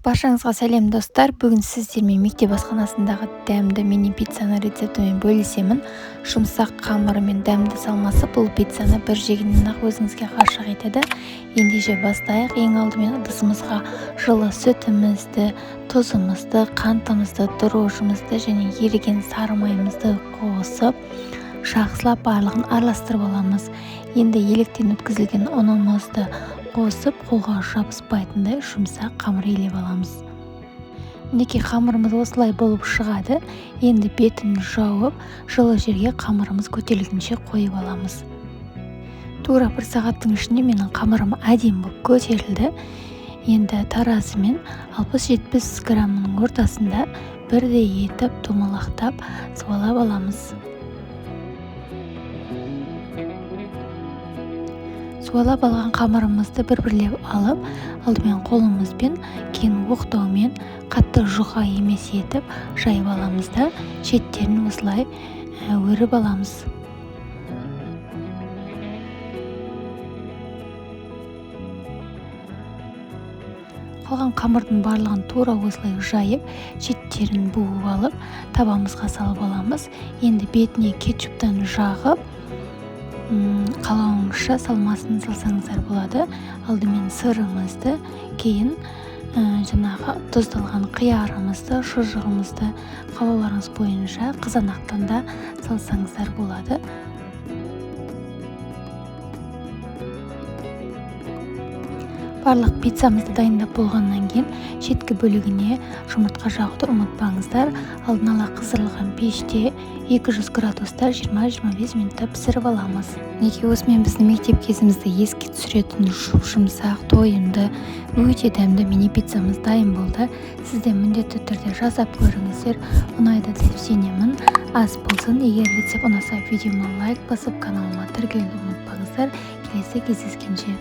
Баршаңызға сәлем достар. Бүгін сіздермен мектеп асханасындағы дәмді мини пиццаны рецептімен бөлісемін. Жұмсақ қамыры мен дәмді салмасы бұл пиццаны бір жегеннен-ақ өзіңізге ғашық етеді. Ендеше бастайық. Ең алдымен ыдысымызға жылы сүтімізді, тұзымызды, қантымызды, дрожжымызды және еріген сары майымызды қосып, жақсылап барлығын араластырып аламыз. Енді електен өткізілген ұнымызды қосып, қолға жабыспайтындай жұмсақ қамыр илеп аламыз. Мінекей қамырымыз осылай болып шығады. Енді бетін жауып, жылы жерге қамырымыз көтерілгенше қойып аламыз. Тура бір сағаттың ішінде менің қамырым әдемі болып көтерілді. Енді таразымен 60-70 граммның ортасында бірдей етіп домалақтап суалап аламыз. Суалап алған қамырымызды бір-бірлеп алып, алдымен қолымызбен, кейін оқтаумен қатты жұқа емес етіп жайып аламыз да, шеттерін осылай өріп аламыз. Қалған қамырдың барлығын тура осылай жайып, шеттерін буып алып, табамызға салып аламыз. Енді бетіне кетчуптан жағып, қалауыңызша салмасын салсаңыздар болады. Алдымен сырымызды, кейін жаңағы тұздалған қиярымызды, шұжығымызды қалауларыңыз бойынша қызанақтан да салсаңыздар болады. Барлық пиццамызды дайындап болғаннан кейін шеткі бөлігіне жұмыртқа жағуды ұмытпаңыздар. Алдын ала қыздырылған пеште 200 градуста 20-25 минутта пісіріп аламыз. Неге осымен біздің мектеп кезімізді еске түсіретін жұмсақ, тойымды, өте дәмді мини пиццамыз дайын болды. Сізде міндетті түрде жасап көріңіздер. Ұнайды деп сенемін. Ас болсын. Егер рецепт ұнаса, видеома лайк басып, каналыма тіркелуді ұмытпаңыздар. Келесі кездескенше.